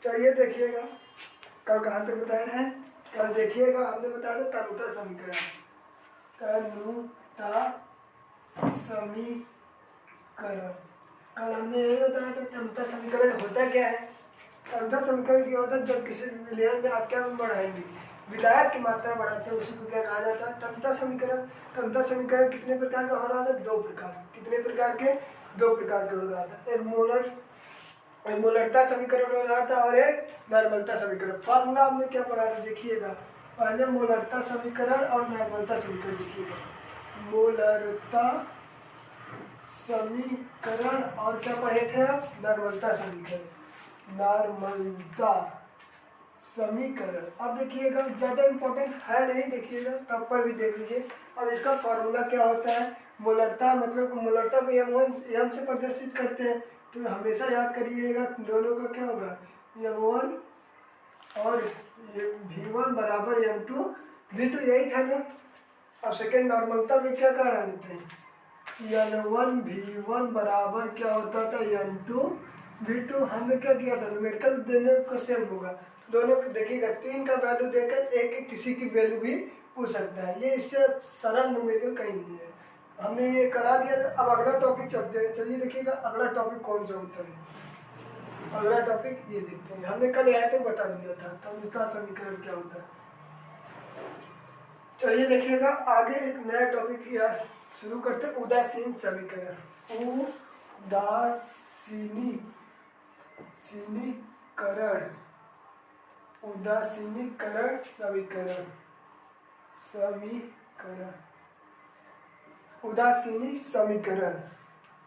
चलिए देखिएगा, कल कहाँ तक बताए हैं। कल देखिएगा हमने बताया था तनुता समीकरण। तनुता समीकरण कल हमने यही बताया था। तनुता समीकरण होता क्या है? तनुता समीकरण क्या होता है? जब किसी भी विलयन में आप क्या बढ़ाएंगे, विलायक की मात्रा बढ़ाते हैं, उसी को क्या कहा जाता है? तनुता समीकरण। तनुता समीकरण कितने प्रकार का हो रहा था? 2 प्रकार। कितने प्रकार के? 2 प्रकार के हो रहा था। एक मोलरता समीकरण हो रहा था और एक नॉर्मलता समीकरण। फार्मूला हमने क्या पढ़ा था देखिएगा, पहले मोलरता समीकरण और नॉर्मलता समीकरण देखिएगा। मोलरता समीकरण और क्या पढ़े थे आप? नॉर्मलता समीकरण। नॉर्मलता समीकरण अब देखिएगा, ज़्यादा इम्पोर्टेंट है नहीं, देखिएगा तब पर भी देख लीजिए। अब इसका फार्मूला क्या होता है? मोलरता मतलब मोलरता को एम से प्रदर्शित करते हैं, तो हमेशा याद करिएगा दोनों का क्या होगा, m1 और v1 बराबर m2 v2, यही था ना। अब सेकेंड नॉर्मलता में क्या कर रहे थे, n1 v1 बराबर क्या होता था m2 v2। हमने क्या किया था, न्यूमेरिकल देने का सेम होगा, दोनों को देखिएगा 3 का वैल्यू देकर एक किसी की वैल्यू भी पूछ सकता है। ये इससे सरल न्यूमेरिकल कहीं नहीं है। हमने ये करा दिया। अब अगला टॉपिक चलते हैं। चलिए देखिएगा अगला टॉपिक कौन सा होता है। अगला टॉपिक ये देखते हैं, हमने कल यहाँ तक बता दिया था तनुता समीकरण क्या होता है। चलिए देखिएगा आगे एक नया टॉपिक यहाँ शुरू करते हैं, उदासीन समीकरण। उदासीनीकरण समीकरण। उदासीनी समीकरण,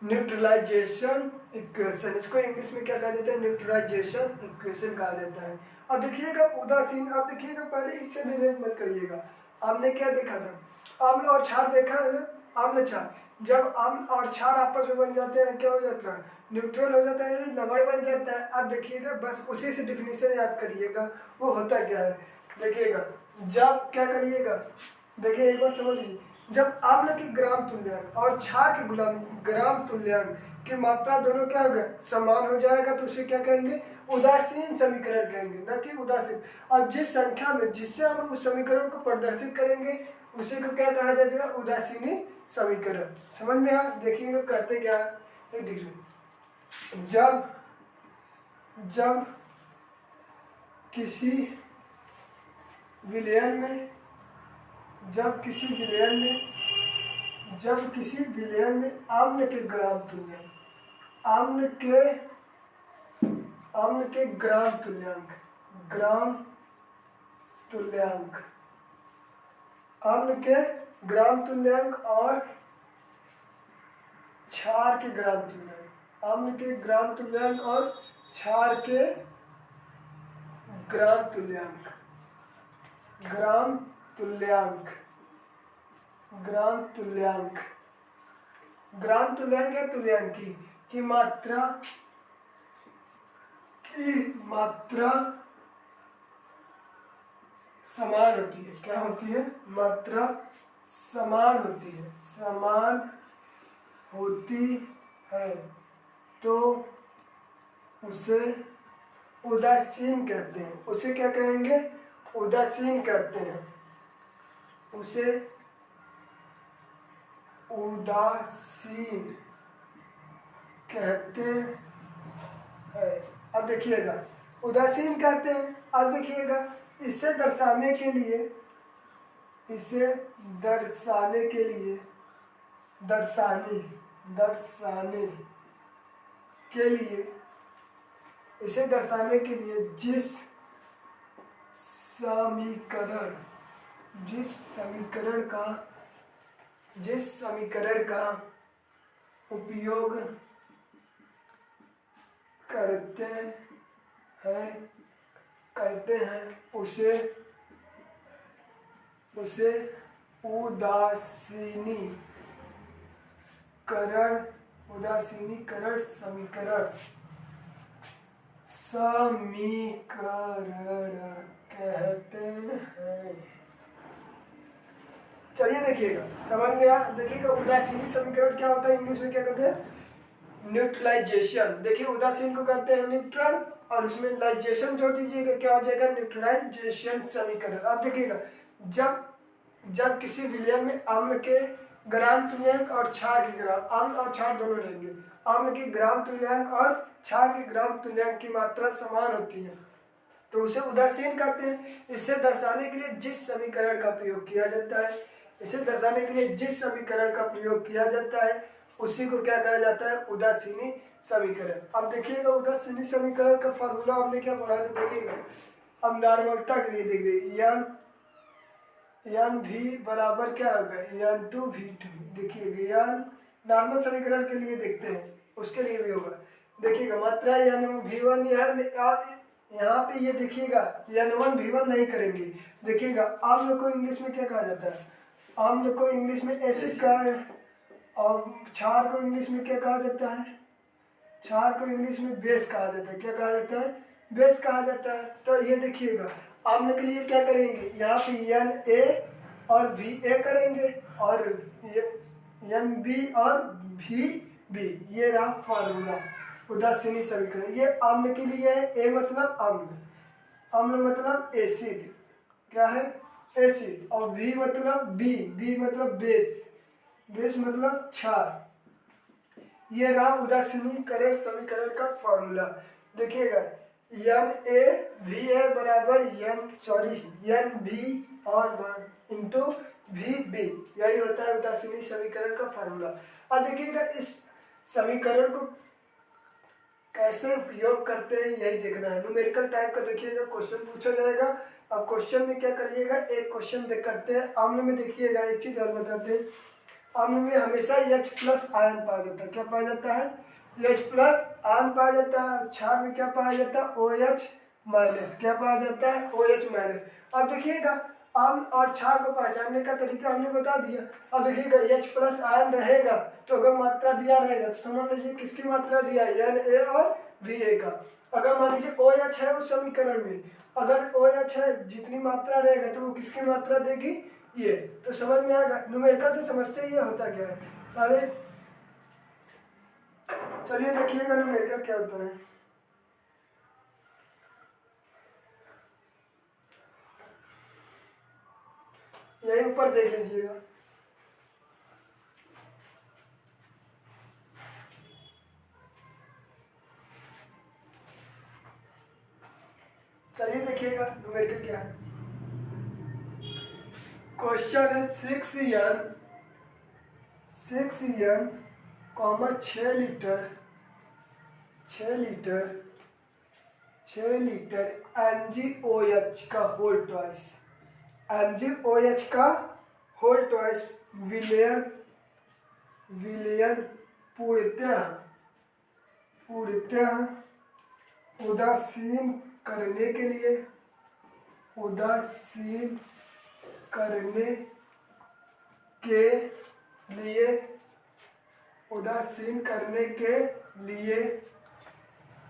न्यूट्रलाइजेशन इक्वेशन, इसको इंग्लिश में क्या कहा जाता है? न्यूट्रलाइजेशन इक्वेशन कहा जाता है। अब देखिएगा उदासीन, अब देखिएगा पहले इससे रिलेट मत करिएगा। आपने क्या देखा था? आम्ल और क्षार देखा है ना, आम्ल क्षार। जब आम्ल और क्षार आपस में बन जाते हैं क्या हो जाता है? न्यूट्रल हो जाता है, लवण बन जाता है। अब देखिएगा बस उसी से डिफिनीशन याद करिएगा, वो होता क्या है। देखिएगा जब क्या करिएगा, देखिए एक बार समझ लीजिए, जब आम्ल की ग्राम तुल्यांक और क्षार के ग्राम तुल्यांक की मात्रा दोनों क्या होगा, समान हो जाएगा, तो उसे क्या कहेंगे? उदासीन समीकरण कहेंगे, न कि उदासीन। और जिस संख्या में जिससे हम उस समीकरण को प्रदर्शित करेंगे उसी को क्या कहा जाएगा? उदासीनी समीकरण। समझ में आ? देखिएगा कहते क्या है, जब किसी विलयन में आम्ल के ग्राम तुल्यांक, आम्ल के ग्राम तुल्यांक, आम्ल के ग्राम तुल्यांक और क्षार के ग्राम तुल्यांक, आम्ल के ग्राम तुल्यांक और क्षार के ग्राम तुल्यांक, ग्राम तुल्यांक या तुल्यांकी की मात्रा समान होती है। क्या होती है? मात्रा समान होती है, तो उसे उदासीन कहते हैं। उसे क्या कहेंगे? उदासीन कहते हैं। उसे उदासीन कहते हैं। अब देखिएगा उदासीन कहते हैं। अब देखिएगा इसे दर्शाने के लिए जिस समीकरण का उपयोग करते हैं उसे उदासीनीकरण समीकरण कहते हैं। चलिए देखिएगा समझ में आ? देखिएगा उदासीनी समीकरण क्या होता है, इंग्लिश में क्या कहते हैं? न्यूट्रलाइजेशन। देखिए उदासीन को कहते हैं न्यूट्रल और उसमें लाइजेशन जोड़ दीजिएगा, क्या हो जाएगा न्यूट्रलाइजेशन समीकरण। अब देखिएगा जब जब किसी विलयन में अम्ल के ग्राम तुल्यांक और क्षार के ग्राम, अम्ल और क्षार दोनों लेंगे, अम्ल के ग्राम तुल्यांक और क्षार के ग्राम तुल्यांक की मात्रा समान होती है तो उसे उदासीन कहते हैं। इसे दर्शाने के लिए जिस समीकरण का प्रयोग किया जाता है, इसे दर्शाने के लिए जिस समीकरण का प्रयोग किया जाता है उसी को क्या कहा जाता है, उदासीनी समीकरण। अब देखिएगा उदासीनी समीकरण का फॉर्मूला हमने क्या पढ़ा था, देखिएगा अब नॉर्मलता के लिए देखिए एन भी बराबर क्या होगा एन टू वी टू। देखिएगा एन नॉर्मल समीकरण के लिए देखते हैं, उसके लिए भी होगा। देखिएगा मात्रा एन वी वन, यहाँ पे ये देखिएगा एन वन वी वन नहीं करेंगे। देखिएगा अम्ल को इंग्लिश में क्या कहा जाता है, अम्ल को इंग्लिश में एसिड कहा है, और क्षार को इंग्लिश में क्या कहा जाता है, क्षार को इंग्लिश में बेस कहा जाता है। क्या कहा जाता है, बेस कहा जाता है। तो ये देखिएगा अम्ल के लिए क्या करेंगे, यहाँ पे एन ए और वी ए करेंगे और एन बी और वी बी, ये रहा फार्मूला उदासीनी समीकरण। ये अम्ल के लिए है, ए मतलब अम्ल, अम्ल मतलब एसिड, क्या है एसिड, और वी मतलब बी मतलब बेस, बेस मतलब क्षार। ये रहा उदासीनीकरण समीकरण का फॉर्मूला। देखिएगा एन ए वी ए बराबर एन बी और इंटू वी बी, यही होता है उदासीनी समीकरण का फॉर्मूला। अब देखिएगा इस समीकरण को कैसे उपयोग करते हैं यही देखना है। न्यूमेरिकल टाइप का देखिएगा क्वेश्चन पूछा जाएगा। अब क्वेश्चन में क्या करिएगा, एक क्वेश्चन देख करते हैं। अम्ल में देखिएगा एक चीज और बताते हैं, अम्ल में हमेशा H प्लस आयन पाया जाता है। क्या पाया जाता है, H प्लस आयन पाया जाता है। क्षार में क्या पाया जाता है, OH माइनस, क्या पाया जाता है OH माइनस। अब देखिएगा अम्ल और क्षार को पहचानने का तरीका हमने बता दिया। अब देखिएगा H प्लस आयन रहेगा तो अगर मात्रा दिया रहेगा तो समझ लीजिए किसकी मात्रा दिया है, Na और Va का। अगर मान लीजिए OH है उस समीकरण में, अगर OH है जितनी मात्रा रहेगा तो वो किसकी मात्रा देगी, ये। तो समझ में आएगा, न्यूमेरिकल से समझते ये होता क्या है। अरे चलिए देखिएगा न्यूमेरिकल क्या होता है। यही ऊपर देख लीजिएगा, चलिए देखिएगा न्यूमेरिकल क्या है। क्वेश्चन है 6n कॉमा 6 लीटर MgOH का होल ट्वाइस, MgOH का होल ट्वाइस विलयन पूर्णतः उदासीन करने के लिए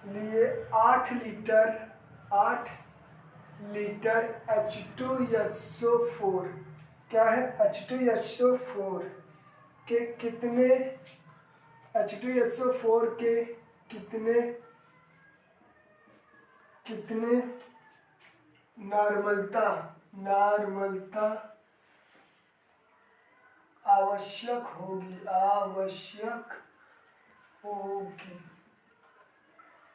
लिए 8 लीटर H2SO4, क्या है H2SO4 के कितने, H2SO4 के कितने नॉर्मलता आवश्यक होगी।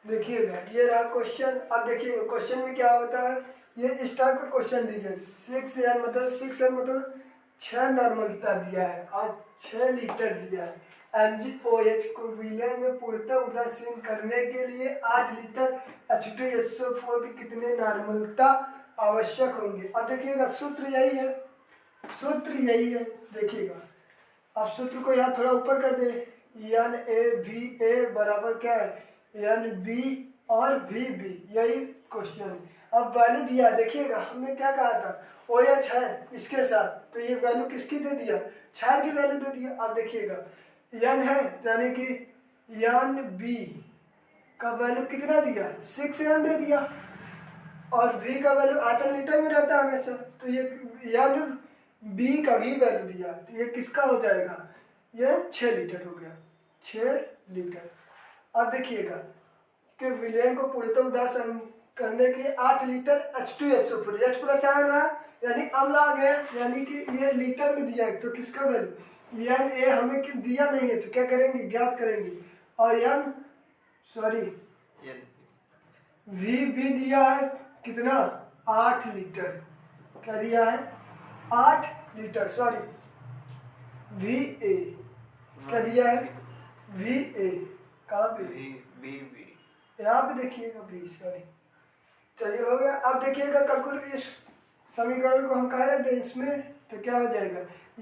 देखिएगा ये रहा क्वेश्चन। अब देखिएगा क्वेश्चन में क्या होता है, ये इस टाइप का क्वेश्चन दिया है। 6n मतलब 6 नॉर्मलता दिया है और 6 लीटर दिया है। MgOH को विलयन में पूर्णतः उदासीन करने के लिए 8 लीटर H2SO4 की कितने नॉर्मलता आवश्यक होंगे। अब देखिएगा सूत्र यही है, देखिएगा। अब सूत्र को यहाँ थोड़ा ऊपर कर दे, NaVA बराबर क्या है NB और VB, यही क्वेश्चन है। अब वैल्यू दिया, देखिएगा हमने क्या कहा था OH है इसके साथ, तो ये वैल्यू किसकी दे दिया, क्षार की वैल्यू दे दिया। अब देखिएगा N है यानी कि NB का वैल्यू कितना दिया 6n दे दिया, और V का वैल्यू आयतन लीटर में रहता है हमेशा, तो ये NB का भी वैल्यू दिया, तो ये किसका हो जाएगा, ये 6 लीटर हो गया, 6 लीटर। अब देखिएगा के विलयन को पूर्णतः उदासीन करने के लिए 8 litre H2SO4 H plus ion है यानी अम्ल आ गया, यानी कि ये लीटर में दिया है तो किसका वैल्यू एन ए हमें दिया नहीं है तो क्या करेंगे ज्ञात करेंगे, और एन सॉरी वी भी दिया है कितना 8 लीटर, क्या दिया है 8 लीटर सॉरी वी ए क्या दिया है वी ए कहाँ पे यहाँ पे देखिएगा वी सॉरी चलिए हो गया। अब देखिएगा कैलकुलेट इस समीकरण को हम कह रहे थे इसमें तो क्या हो जाएगा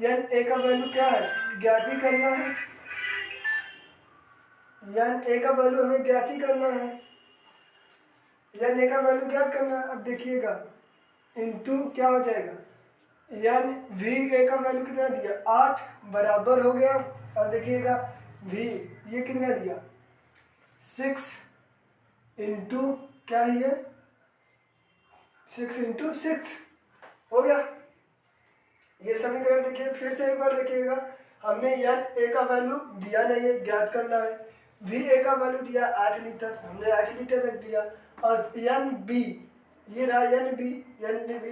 एन ए का वैल्यू क्या है ज्ञात ही करना है, एन ए का वैल्यू हमें ज्ञात ही करना है, एन ए का वैल्यू ज्ञात करना है। अब देखिएगा इनटू क्या हो जाएगा एन वी ए का वैल्यू कितना दिया 8 बराबर हो गया, और देखिएगा वी ये कितना दिया 6 इंटू क्या है 6 इंटू 6 हो गया। ये समीकरण देखिए फिर से एक बार देखिएगा, हमने एन ए का वैल्यू दिया नहीं है ज्ञात करना है, वी ए का वैल्यू दिया 8 लीटर हमने 8 लीटर रख दिया, और एन बी ये रहा एन बी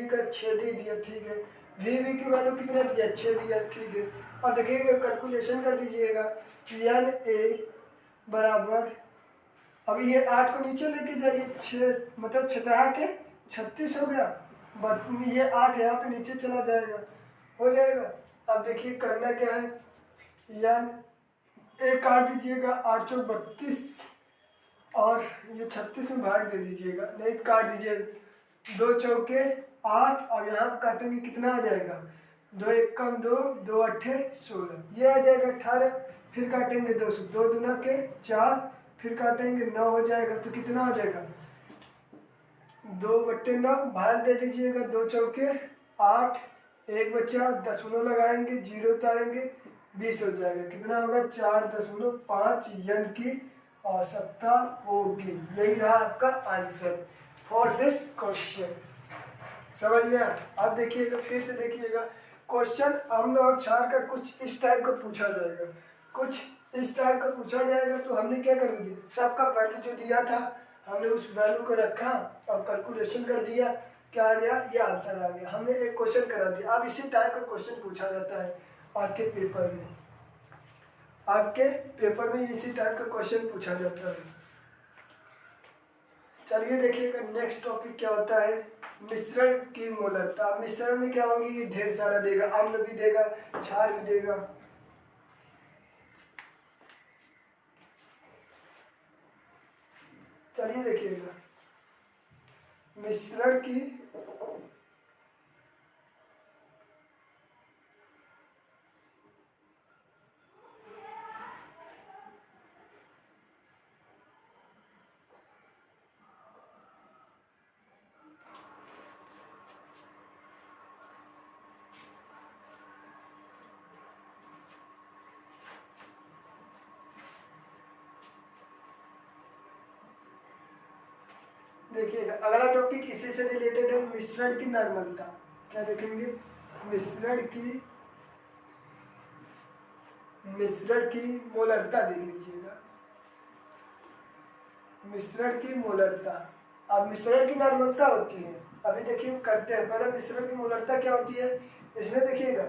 का 6 दे दिया ठीक है, वी की वैल्यू कितना दिया 6 दिया ठीक है। और देखिएगा कैलकुलेशन कर दीजिएगा एन ए बराबर अब ये 8 को नीचे लेके जाइए 6 मतलब 6 के 36 हो गया, बट ये 8 यहाँ पे नीचे चला जाएगा हो जाएगा। अब देखिए करना क्या है एन ए काट दीजिएगा 8 चौक 32 और ये 36 में भाग दे दीजिएगा, नहीं काट दीजिए 2 चौके 8 और यहाँ काटेंगे कितना आ जाएगा 2 एक कम 2 2 अट्ठे 16 ये आ जाएगा 18, फिर काटेंगे 2 से 2 दूना के 4 फिर काटेंगे 9 हो जाएगा तो कितना आ जाएगा 2/9 भाग दे दीजिएगा 2 चौके 8 एक बचा दशमलव लगाएंगे 0 उतारेंगे 20 हो जाएगा, कितना होगा 4.5 एन की आवश्यकता होगी। यही रहा आपका आंसर फॉर दिस क्वेश्चन, समझ में आया। अब देखिएगा फिर से देखिएगा क्वेश्चन अम्ल और क्षार का कुछ इस टाइप का पूछा जाएगा, कुछ इस टाइप का पूछा जाएगा तो हमने क्या कर दिया सबका वैल्यू जो दिया था हमने उस वैल्यू को रखा और कैलकुलेशन कर दिया, क्या आ गया ये आंसर आ गया, हमने एक क्वेश्चन करा दिया। अब इसी टाइप का क्वेश्चन पूछा जाता है आपके पेपर में, आपके पेपर में इसी टाइप का क्वेश्चन पूछा जाता है। चलिए देखिएगा नेक्स्ट टॉपिक क्या होता है मिश्रण की मोलरता। मिश्रण में क्या होंगी ये ढेर सारा देगा, अम्ल भी देगा क्षार भी देगा। चलिए देखिएगा मिश्रण की देखिएगा अगला टॉपिक इसी से रिलेटेड है मिश्रण की नॉर्मलता। क्या देखेंगे मिश्रण की मोलरता देख लीजिएगा, मिश्रण की मोलरता। अब मिश्रण की नॉर्मलता होती है, अभी देखिए करते हैं पहले मिश्रण की मोलरता क्या होती है। इसमें देखिएगा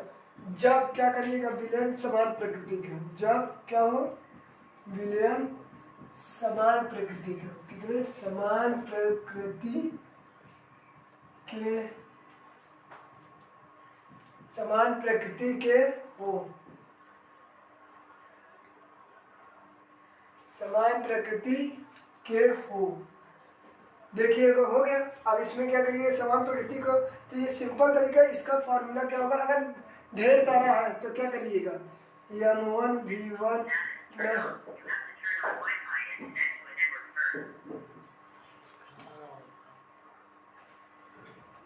जब क्या करिएगा विलयन समान प्रकृति के, जब क्या हो विलयन समान प्रकृति के, कितने समान प्रकृति के, समान प्रकृति के हो, समान प्रकृति के हो। देखिएगा हो गया। अब इसमें क्या करिए समान प्रकृति को, तो ये सिंपल तरीका इसका फार्मूला क्या होगा, अगर ढेर सारा है तो क्या करिएगा m1 v1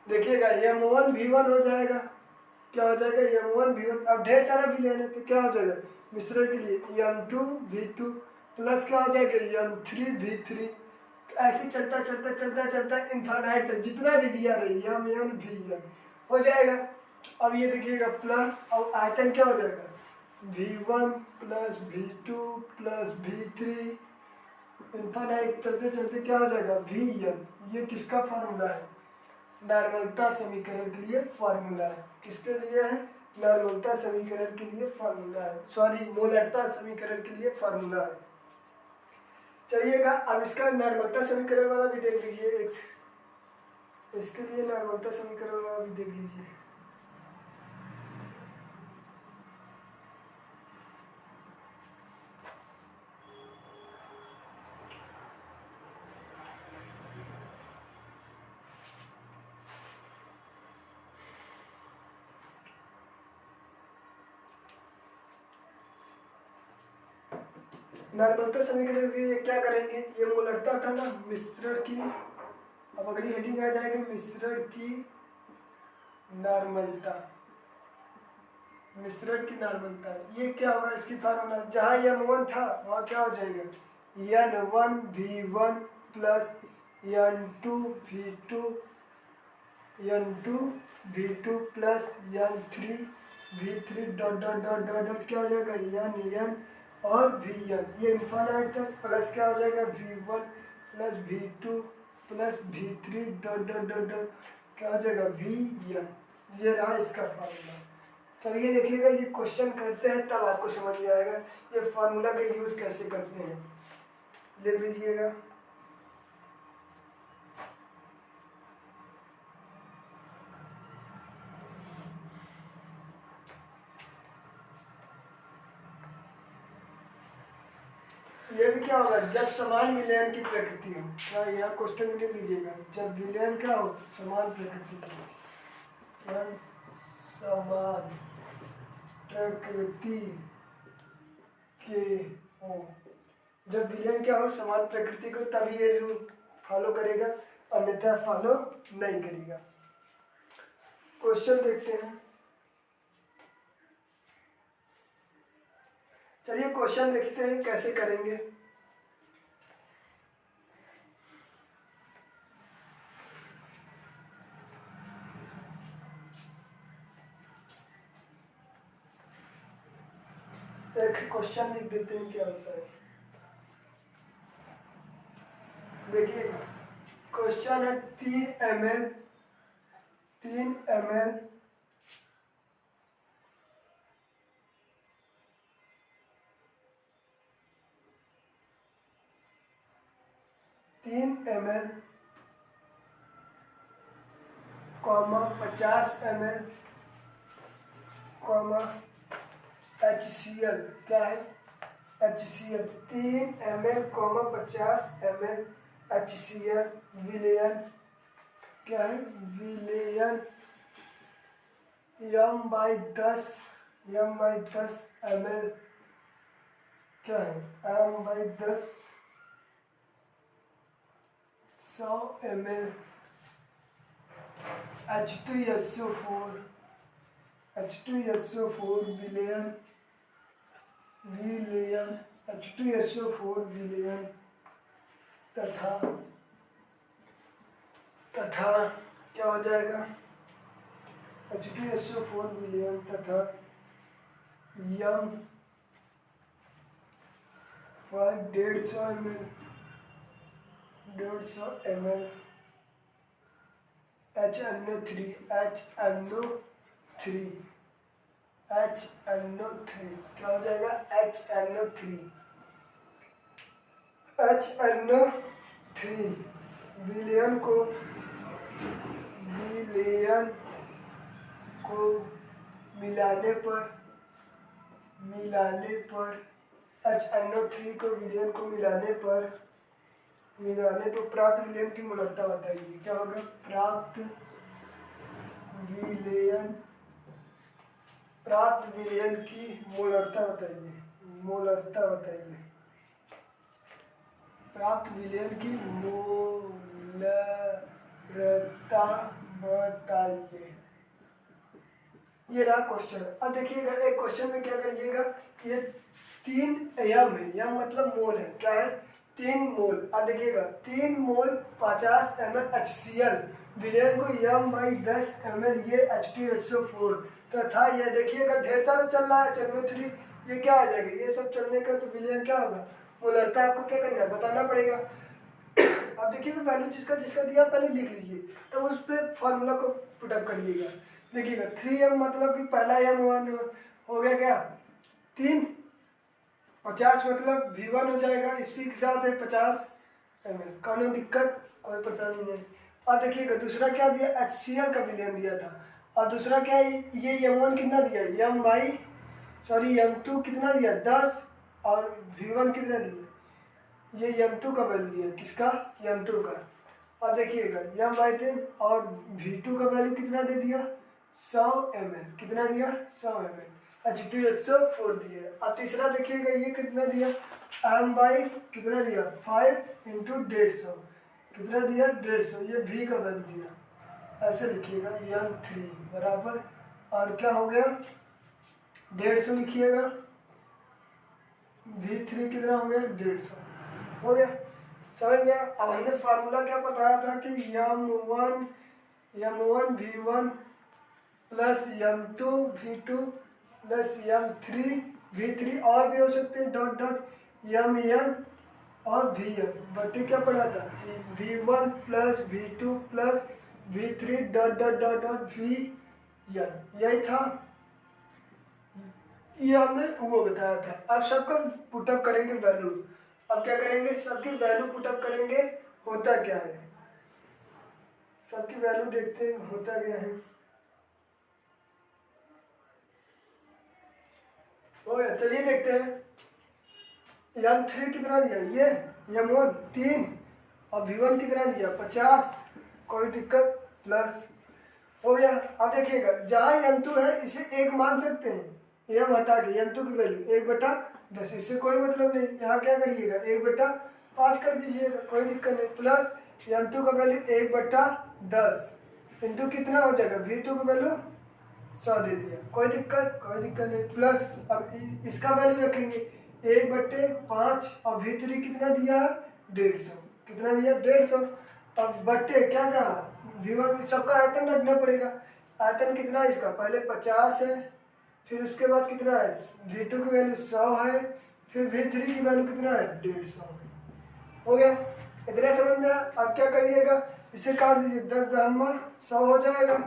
देखिएगा m1 v1 हो जाएगा, क्या हो जाएगा m1 v1। अब ढेर सारा भी लेना तो क्या हो जाएगा मिश्रण के लिए m2 v2 प्लस क्या हो जाएगा m3 v3, ऐसे चलता चलता चलता चलता इनफाइनाइट तक जितना भी दिया रही m v हो जाएगा। अब ये देखिएगा प्लस और आयतन क्या हो जाएगा v1 plus v2 plus v3 infinite चलते चलते क्या हो जाएगा वी एन। ये किसका फार्मूला है? नॉर्मलता समीकरण के लिए फार्मूला है। किसके लिए है? नॉर्मलता समीकरण के लिए फार्मूला है, सॉरी मोलरता समीकरण के लिए फार्मूला है। चलिएगा अब इसका नॉर्मलता समीकरण वाला भी देख लीजिए, इसके लिए नॉर्मलता समीकरण वाला भी देख लीजिए। नॉर्मलता समीकरण के लिए क्या करेंगे? ये मोलरता था ना, मिश्रण की, अब अगली हेडिंग आ जाएगी मिश्रण की नॉर्मलता। मिश्रण की नॉर्मलता ये क्या होगा? इसकी फार्मूला जहाँ m1 था वहाँ क्या हो जाएगा n1 v1 plus n2 v2 plus n3 v3 dot dot dot dot dot क्या हो जाएगा n और vn। ये इनफाइनाइट तक प्लस क्या हो जाएगा v1 plus v2 plus v3 dot dot dot dot क्या हो जाएगा vn। ये रहा इसका फार्मूला। चलिए देखिएगा, ये क्वेश्चन करते हैं तब आपको समझ में आएगा ये फार्मूला का यूज कैसे करते हैं। लिख लीजिएगा। ये भी क्या होगा? जब समान विलयन की प्रकृति हो, क्या यहाँ क्वेश्चन में लिख लीजिएगा, जब विलयन क्या हो? समान प्रकृति की, समान प्रकृति के हो। जब विलयन क्या हो? समान प्रकृति को, तभी ये रूल फॉलो करेगा, अन्यथा फॉलो नहीं करेगा। क्वेश्चन देखते हैं। चलिए क्वेश्चन देखते हैं कैसे करेंगे। एक क्वेश्चन लिख देते हैं, क्या होता है देखिए। क्वेश्चन है 3 ml 3 ml comma 50 ml comma HCl। क्या है? HCl 3 ml comma 50 ml HCl विलयन क्या है? विलयन m/10 ml क्या है? m/10 100 ml H2SO4 विलयन H2SO4 विलयन तथा क्या हो जाएगा? H2SO4 विलयन तथा यम 150 ml HNO3 क्या हो जाएगा? HNO3 विलयन को मिलाने पर HNO3 को विलयन को मिलाने पर प्राप्त विलयन की मोलरता बताइए। क्या होगा? प्राप्त विलयन की मोलरता बताइए। प्राप्त विलयन की मोलरता बताइए। ये रहा क्वेश्चन। अब देखिएगा, एक क्वेश्चन में क्या करिएगा, ये 3 m है, यम मतलब मोल है। क्या है? 3 मोल। अब देखिएगा 3 मोल 50 ml HCl विलयन को m/10 ml ये H2SO4 तथा ये देखिएगा ढेर सारा चल रहा है HNO3, ये क्या आ जाएगा? ये सब चलने का तो विलयन क्या होगा? मोलरता आपको क्या करना है, बताना पड़ेगा। अब देखिए वैल्यू जिसका जिसका दिया पहले लिख लीजिए, तब उस पर फॉर्मूला को पुटअप करिएगा। देखिएगा 3m मतलब कि पहला m1 हो गया क्या 3, 50 मतलब v1 हो जाएगा, इसी के साथ है 50 ml। कोनो दिक्कत कोई परेशानी नहीं। अब देखिएगा दूसरा क्या दिया, HCl का विलयन दिया था। और दूसरा क्या है, ये m1 कितना दिया, m2 कितना दिया 10, और v1 कितना दिया, ये m2 का वैल्यू दिया, किसका, m2 का। अब देखिएगा m/10 और v2 का वैल्यू कितना दे दिया 100 ml, कितना दिया 100 ml, H2SO4 दिया। अब तीसरा देखिएगा ये कितना दिया, m/ कितना दिया 5 × 150, कितना दिया 150, ये v का वैल्यू दिया। ऐसे लिखिएगा m3 बराबर, और क्या हो गया 150 लिखिएगा, v3 कितना हो गया 150, हो गया, समझ गया। अब हमने फार्मूला क्या बताया था कि m1 v1 plus m2 v2 plus m3 v3, और भी हो सकते हैं डॉट डॉट mn और vn, बटे क्या पढ़ा था v1 plus v2 plus v3 dot dot dot dot vn, यही था, ये हमने वो बताया था। अब सबका पुटअप करेंगे वैल्यू। अब क्या करेंगे, सबकी वैल्यू पुटअप करेंगे, होता क्या है, सबकी वैल्यू देखते हैं होता क्या है। हो गया, चलिए देखते हैं। m3 कितना दिया, ये m1 3, और v1 कितना दिया 50, कोई दिक्कत, प्लस, हो गया। अब देखिएगा जहाँ m2 है इसे 1 मान सकते हैं, m हटा के m2 की वैल्यू 1/10, इससे कोई मतलब नहीं, यहाँ क्या करिएगा 1/5 कर दीजिएगा, कोई दिक्कत नहीं, प्लस m2 का वैल्यू 1/10 इंटू कितना हो जाएगा v2 की वैल्यू 100 दे दिया, कोई दिक्कत नहीं, प्लस अब इसका वैल्यू रखेंगे 1/5, और v3 कितना दिया 150, कितना दिया 150, अब बट्टे क्या कहा v1 सबका आयतन रखना पड़ेगा, आयतन कितना है इसका, पहले 50 है, फिर उसके बाद कितना है v2 की वैल्यू 100 है, फिर v3 की वैल्यू कितना है 150 है, हो गया, इतना समझ में। अब क्या करिएगा, इसे काट दीजिए, 10 × 100 हो जाएगा,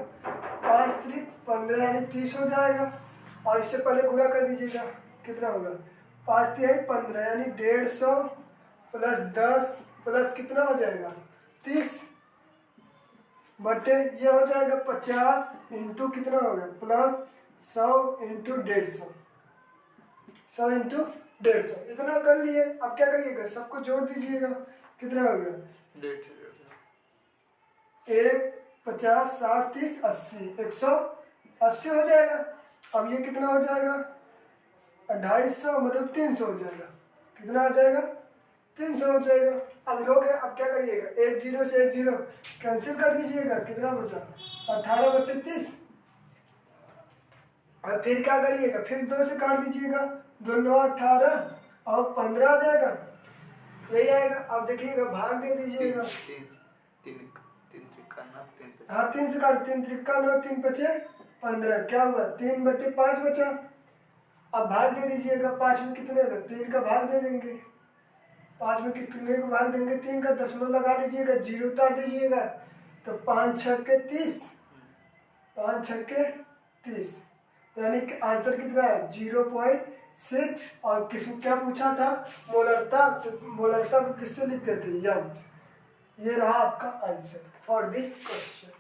5 × 15 यानी 30 हो जाएगा, और इससे पहले गुणा कर दीजिएगा, कितना होगा 5 × 3 = 15 यानी 150 प्लस 10 प्लस कितना हो जाएगा 30, बटे ये हो जाएगा 50 इंटू कितना हो गया प्लस 100 इंटू 150, 100 इंटू 150, इतना कर लिए। अब क्या करिएगा, सबको जोड़ दीजिएगा, कितना हो गया 1 50 60 30 80, 180 हो जाएगा। अब ये कितना हो जाएगा 250 मतलब 300 हो जाएगा, कितना आ जाएगा 300 हो जाएगा। अब हो गया, अब क्या करिएगा 1 0 से 1 0 कैंसिल कर दीजिएगा, कितना बचा 18/30, और फिर क्या करिएगा, फिर 2 से काट दीजिएगा, 2 9 18 और 15 आ जाएगा, यही आएगा। अब देखिएगा भाग दे दीजिएगा, हाँ 3 से काट, 3 × 3 = 9, 3 × 5 = 15, क्या हुआ 3/5 बचा। अब भाग दे दीजिएगा, 5 में कितने होगा 3 का भाग दे देंगे, 5 में कितने को भाग देंगे 3 का, दशमलव लगा लीजिएगा, 0 उतार दीजिएगा, तो 5 × 6 = 30, 5 × 6 = 30, यानी कि आंसर कितना है 0.6। और किस क्या पूछा था मोलरता, तो मोलरता को किससे लिखते थे यम। ये रहा आपका आंसर फॉर दिस क्वेश्चन,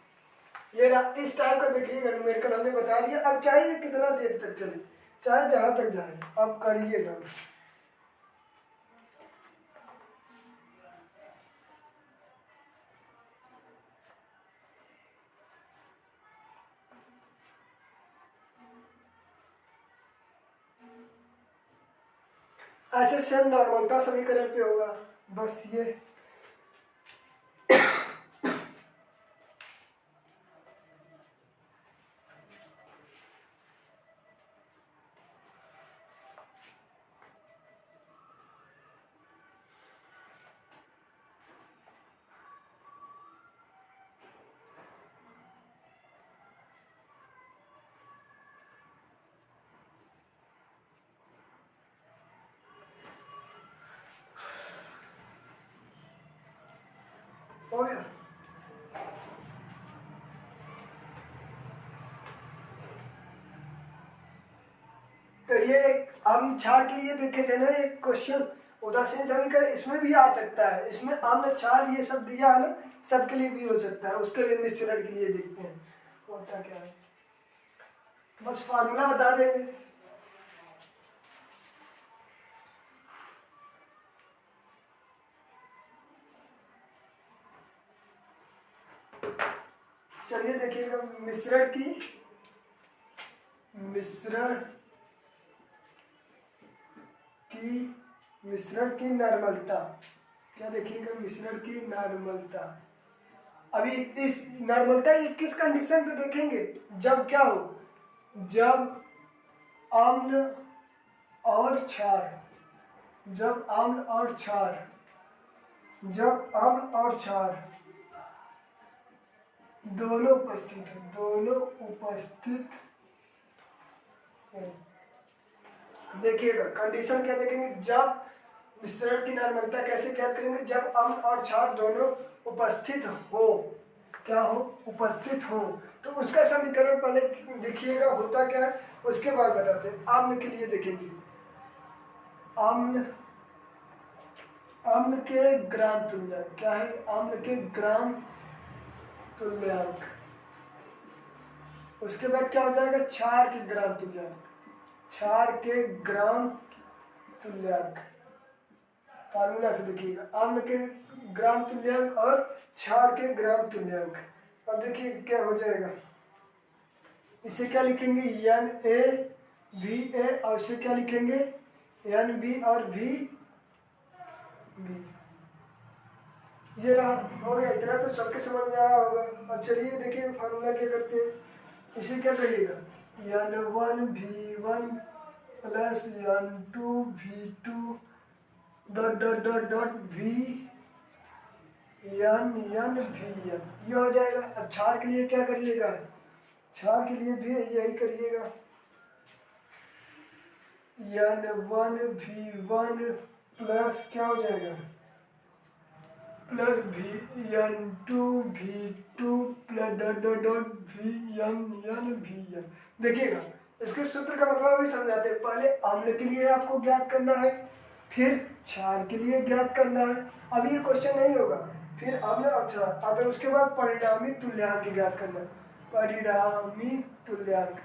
ये रहा। इस टाइप का देखिएगा न्यूमेरिकल हमने बता दिया। अब चाहिए कितना देर तक चले, चाहे जहाँ तक जाए, अब करिएगा। ऐसे सेम नॉर्मलता समीकरण पे होगा, बस ये हो गया। तो ये हम क्षार के लिए देखे थे ना एक क्वेश्चन, उदासीन समीकरण, इसमें भी आ सकता है। इसमें आम्ल क्षार ये सब दिया है ना, सबके लिए भी हो सकता है। उसके लिए मिश्रण के लिए देखते हैं होता क्या है, बस फार्मूला बता देंगे। चलिए देखिएगा, मिश्रण की नॉर्मलता क्या देखिएगा, मिश्रण की नॉर्मलता। अभी इस नॉर्मलता ये किस कंडीशन पे देखेंगे, जब क्या हो, जब अम्ल और क्षार, जब अम्ल और क्षार दोनों उपस्थित हैं। देखिएगा कंडीशन क्या देखेंगे, जब मिश्रण की नॉर्मलता कैसे ज्ञात करेंगे, जब अम्ल और क्षार दोनों उपस्थित हो, क्या हो, उपस्थित हो। तो उसका समीकरण पहले देखिएगा होता क्या है, उसके बाद बताते हैं। अम्ल के लिए देखेंगे, अम्ल के ग्राम तुल्यांक क्या है, अम्ल के ग्राम तुल्यांक। उसके बाद क्या हो जाएगा, क्षार के ग्राम तुल्यांक, क्षार के ग्राम तुल्यांक। फार्मूला से देखिएगा, अम्ल के ग्राम तुल्यांक और क्षार के ग्राम तुल्यांक। अब देखिए क्या हो जाएगा, इसे क्या लिखेंगे, NaVA, और इसे क्या लिखेंगे, NB और V। ये रहा, हो गया। इतना तो सबके समझ में आया होगा। अब चलिए देखिए फार्मूला क्या करते हैं, इसे क्या करिएगा, N1V1 plus N2V2 dot dot dot dot VN VN, ये हो जाएगा। अब क्षार के लिए क्या करिएगा, क्षार के लिए भी यही करिएगा, N1V1 प्लस क्या हो जाएगा, plus N2V2 plus dot dot dot VN। देखिएगा इसके सूत्र का मतलब अभी समझाते हैं। पहले अम्ल के लिए आपको ज्ञात करना है, फिर क्षार के लिए ज्ञात करना है। अभी ये क्वेश्चन नहीं होगा, फिर अम्ल और क्षार, अब उसके बाद परिणामी तुल्यांक ज्ञात करना है। परिणामी तुल्यांक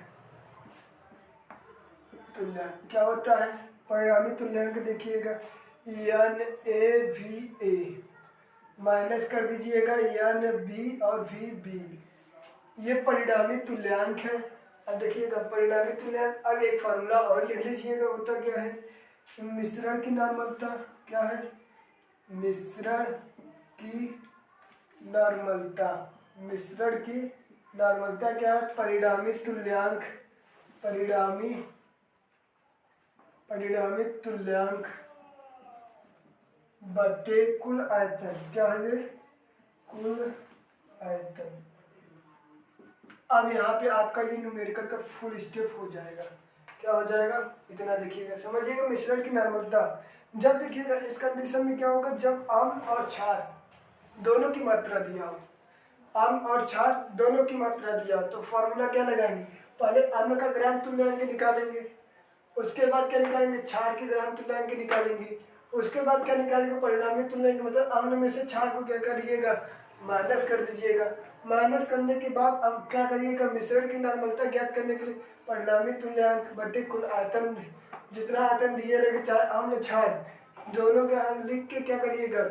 क्या होता है, परिणामी तुल्यांक देखिएगा, NaVA माइनस कर दीजिएगा NB और VB, ये परिणामी तुल्यांक है। अब देखिएगा परिणामी तुल्यांक, अब एक फार्मूला और लिख लीजिएगा, होता क्या है, मिश्रण की नॉर्मलता क्या है, मिश्रण की नॉर्मलता क्या है, परिणामी तुल्यांक बटे कुल आयतन, क्या है, कुल आयतन। अब यहाँ पे आपका ये न्यूमेरिकल का फुल स्टेप हो जाएगा। क्या हो जाएगा, इतना देखिएगा, समझिएगा मिश्रण की नॉर्मलता। जब देखिएगा इस कंडीशन में क्या होगा, जब अम्ल और क्षार दोनों की मात्रा दिया हो, अम्ल और क्षार दोनों की मात्रा दिया हो, तो फॉर्मूला क्या लगाएंगे, पहले अम्ल का ग्राम तुल्यांक निकालेंगे, उसके बाद क्या निकालेंगे, क्षार के ग्राम तुल्यांक निकालेंगे, उसके बाद क्या निकालेंगे, परिणामी तुल्यांक। मतलब अम्ल में से क्षार को क्या करिएगा, माइनस कर दीजिएगा। माइनस करने के बाद अब क्या करिएगा, मिश्रण की नॉर्मलता ज्ञात करने के लिए परिणामी तुल्यांक बटे कुल आयतन, जितना आयतन दिए रहेगा, चाहे अम्ल क्षार दोनों का लिख के क्या करिएगा,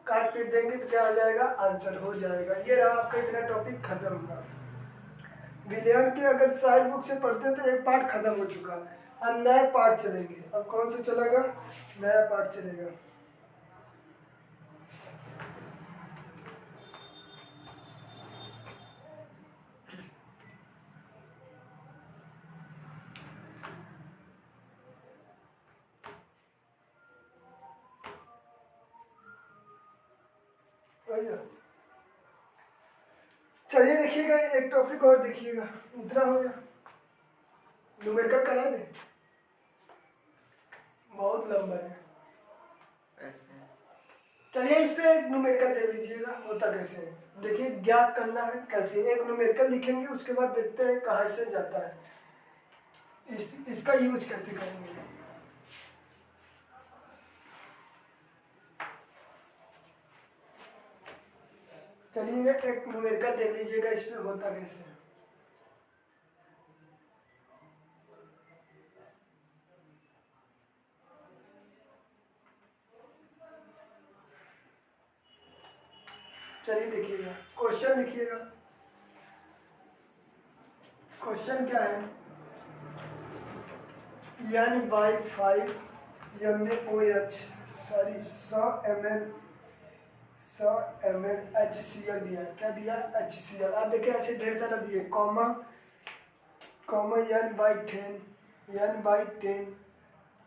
काट पीट देंगे तो क्या आ जाएगा, आंसर हो जाएगा। ये रहा आपका इतना टॉपिक खत्म हुआ। विलियम के अगर साइड बुक से पढ़ते तो एक पार्ट खत्म हो चुका, अब नया पार्ट चलेंगे। अब कौन सा चलेगा, नया पार्ट चलेगा। चलिए देखिएगा एक टॉपिक और देखिएगा, इतना हो गया। न्यूमेरिकल करा दे, बहुत लंबा है। चलिए इस पे एक न्यूमेरिकल दे लीजिएगा, होता कैसे है देखिए, ज्ञात करना है कैसे। एक न्यूमेरिकल लिखेंगे, उसके बाद देखते हैं कहाँ से जाता है, इसका यूज कैसे करेंगे। चलिए एक न्यूमेरिकल देख लीजिएगा, इस पे होता कैसे है। चलिए देखिएगा, क्वेश्चन लिखिएगा। क्वेश्चन क्या है, N/5 NaOH sorry 100 ml HCl दिया है। क्या दिया? HCl। आप देखिए ऐसे ढेर सारा दिए, comma comma N/10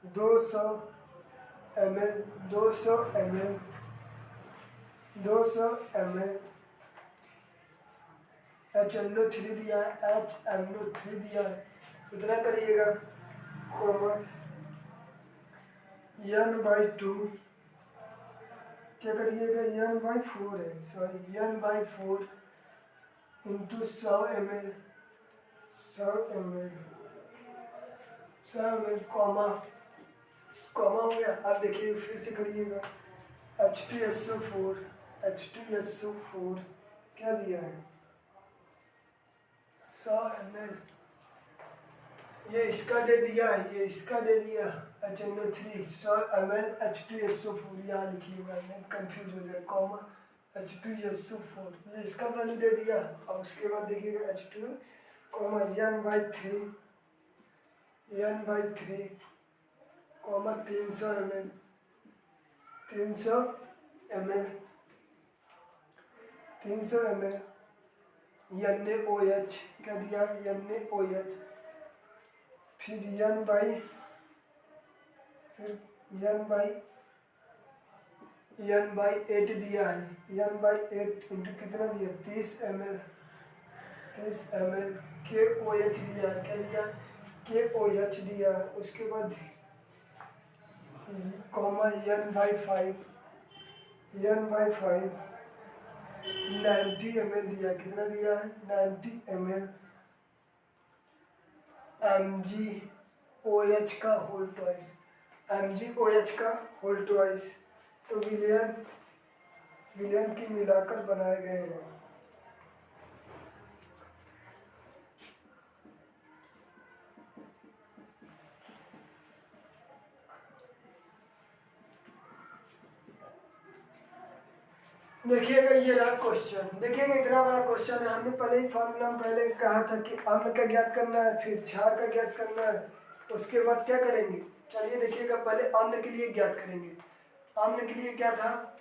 200 ml 200 ml HNO3 दिया है, HNO3 दिया है, इतना करिएगा। कॉमा N/2 क्या करिएगा, N/4 है sorry, N/4 into 100 ml 100 ml comma comma हो गया। आप देखिए फिर से करिएगा, H2SO4 क्या दिया है, 100 ml, ये इसका दे दिया, ये इसका दे दिया, HNO3 100 ml H2SO4, यहाँ लिखिएगा नहीं कंफ्यूज हो जाए, कॉमा H2SO4, ये इसका वैल्यू दे दिया। और उसके बाद देखिएगा H2 comma N/3 comma 300 ml 300 ml NaOH क्या दिया, NaOH, फिर N/8 दिया है, N/8 इंटू कितना दिया, 30 ml KOH दिया है। क्या दिया, KOH दिया। उसके बाद कॉमा N/5 90 ml दिया, कितना दिया है, 90 ml MgOH का होल ट्वाइस, MgOH का होल ट्वाइस, तो विलियन की मिलाकर बनाए गए हैं। देखिएगा ये रहा क्वेश्चन, देखिएगा इतना बड़ा क्वेश्चन है। हमने पहले ही फॉर्मूला में पहले कहा था कि अम्ल का ज्ञात करना है, फिर क्षार का ज्ञात करना है, उसके बाद क्या करेंगे। चलिए देखिएगा, पहले अम्ल के लिए ज्ञात करेंगे। अम्ल के लिए क्या था,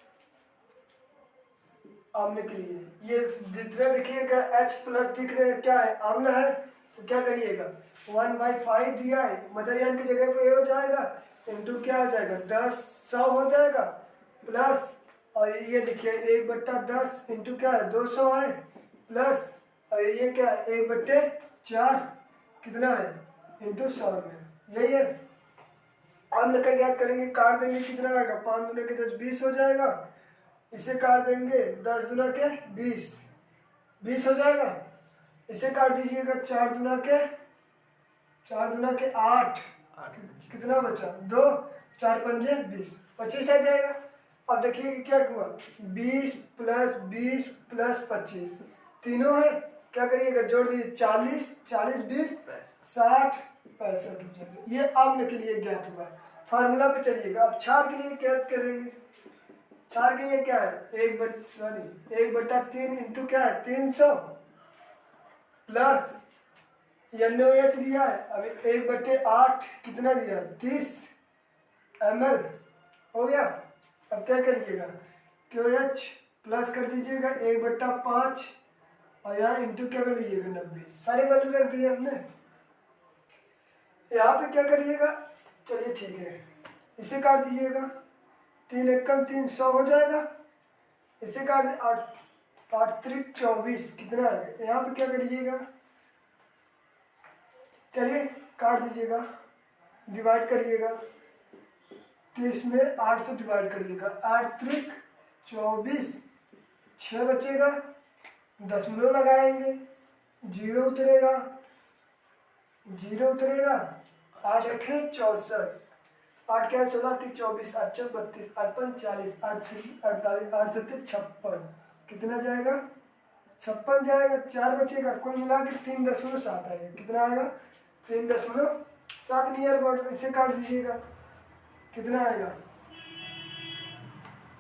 अम्ल के लिए ये जितना देखिएगा H+ दिख रहे हैं, क्या है, अम्ल है। तो क्या करिएगा, 1/5 दिया है, मतलब n की जगह पे हो जाएगा, इंटू क्या हो जाएगा, 100 हो जाएगा, प्लस और ये देखिए 1/10 इंटू क्या है, 200 है, प्लस और ये क्या है, 1/4 कितना है, इंटू 100 में, यही है। अम्ल का ज्ञात करेंगे, काट देंगे, कितना आएगा, 5 दूनी के 10 20 हो जाएगा। इसे काट देंगे, 10 दूना के 20 हो जाएगा। इसे काट दीजिएगा, 4 दूना के 8 कितना बचा, 2 4 पंजे 20 25 आ जाएगा। अब देखिए क्या हुआ, 20 + 20 + 25 तीनों है, क्या करिएगा, जोड़ दीजिए, 40 20 60 65 हो जाएगा। ये अम्ल के लिए ज्ञात हुआ। फार्मूला पे चलिएगा। अब क्षार के लिए ज्ञात करेंगे। क्षार के लिए क्या है, 1/3 इंटू क्या है, 300 प्लस NaOH दिया है, अभी 1/8 कितना दिया, 30 ml हो गया। अब क्या करिएगा, KOH प्लस कर दीजिएगा 1/5 और यहाँ इंटू क्या कर लीजिएगा, 90, सारे वैल्यू रख दिए हमने। यहाँ पे क्या करिएगा, चलिए ठीक है, इसे काट दीजिएगा, 3 एकम 3 100 हो जाएगा। इसे काट 8 त्रिक 24 कितना है, यहाँ पे क्या करिएगा, चलिए काट दीजिएगा, डिवाइड करिएगा, 30 में 8 से डिवाइड करिएगा, 8 त्रिक 24, 6 बचेगा, दशमलव लगाएंगे, 0 उतरेगा, 0 उतरेगा, 8 अठे 64, 8 क्या 16 थी 24, 8 चौक 32, 8 पंच 40, 8 छः 48, 8 सत्ते 56, कितना जाएगा 56 जाएगा, 4 बचेगा, कुल मिला के 3.7 आएगा, कितना आएगा 3.7 नियर अबाउट, इसे काट दीजिएगा, कितना आएगा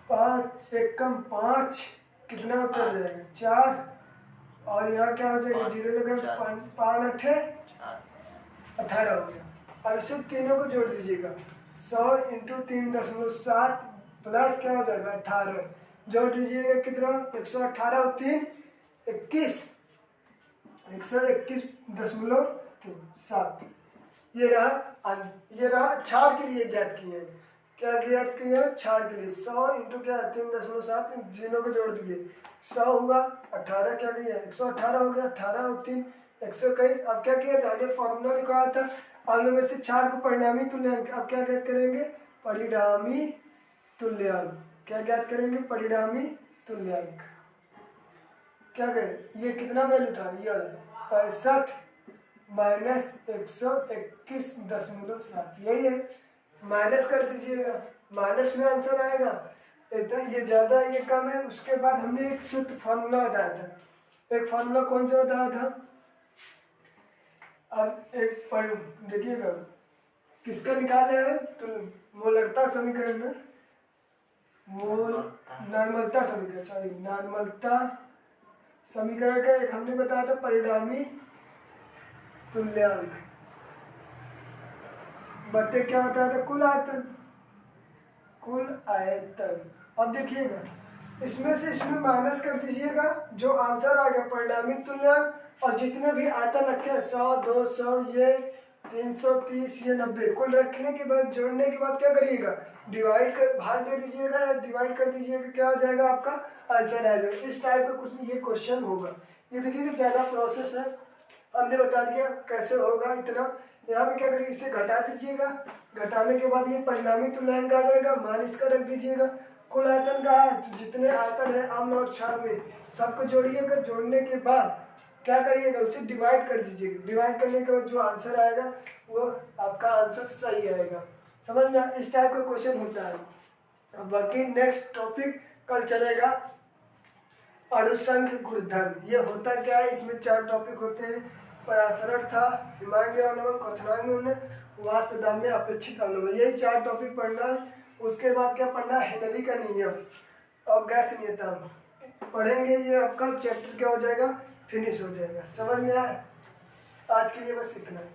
5 एक कम 5, कितना उतर जाएगा 4, और यहाँ क्या हो जाएगा 0 लगा 5 अठे 18 हो गया। अब इसे तीनों को जोड़ दीजिएगा, 100 इंटू 3.7 प्लस क्या हो जाएगा 18, जोड़ दीजिएगा कितना 118 और 3 21, 121.7, ये रहा छार के लिए ज्ञात किए हैं। क्या ज्ञात किया छार के लिए 100 इंटू क्या 3.7, जीनों को जोड़ दिए 100 हुआ, 18 क्या किया 118 हो गया, 18 और 3 121। अब क्या किया था, ये फॉर्मूला लिखा था और में से 4 को परिणामी तुल्यांक, अब क्या ज्ञात करेंगे परिणामी तुल्यांक, क्या ज्ञात करेंगे परिणामी तुल्यांक, क्या करें ये कितना वैल्यू था ये 65 माइनस 121.7, यही है, माइनस कर दीजिएगा, माइनस में आंसर आएगा, इतना ये ज़्यादा ये कम है। उसके बाद हमने एक शुद्ध फार्मूला बताया था, एक फार्मूला कौन सा बताया था, अब एक पढ़ देखिएगा किसका निकाला है, तो मोलरता समीकरण में नॉर्मलता समीकरण, सॉरी नॉर्मलता समीकरण का एक हमने बताया था परिणामी तुल्यांक बटे क्या होता था कुल आयतन, कुल आयतन। अब देखिएगा इसमें से इसमें माइनस कर दीजिएगा, जो आंसर आ गया परिणामी तुल्यांक, और जितने भी आयतन रखे 100 200 ये 330 ये 90, कुल रखने के बाद जोड़ने के बाद क्या करिएगा डिवाइड कर भाग दे दीजिएगा या डिवाइड कर दीजिएगा, क्या आ जाएगा आपका आंसर आ जाएगा। इस टाइप का कुछ ये क्वेश्चन होगा। ये देखिए ज़्यादा प्रोसेस है, हमने बता दिया कैसे होगा इतना। यहाँ पे क्या करिए इसे घटा दीजिएगा, घटाने के बाद ये परिणामी तुल्यांक आ जाएगा, माइनस का रख दीजिएगा, कुल आयतन का है तो जितने आयतन है अम्ल और क्षार में सबको जोड़िएगा, जोड़ने के बाद क्या करिएगा उसे डिवाइड कर दीजिएगा, डिवाइड करने के बाद जो आंसर आएगा वो आपका आंसर सही आएगा। समझ में इस टाइप का क्वेश्चन होता है। अब बाकी नेक्स्ट टॉपिक कल चलेगा अणुसंघ गुणधर्म। ये होता क्या है, इसमें 4 टॉपिक होते हैं, परासरण था, हिमांग अवनमन, क्वथनांग उन्नयन, वाष्पदाब अपेक्षित अवनमन, यही 4 टॉपिक पढ़ना है। उसके बाद क्या पढ़ना है हेनरी का नियम और गैस नियतांक पढ़ेंगे, ये आपका चैप्टर क्या हो जाएगा फिनिश हो जाएगा। समझ में आया, आज के लिए बस इतना है।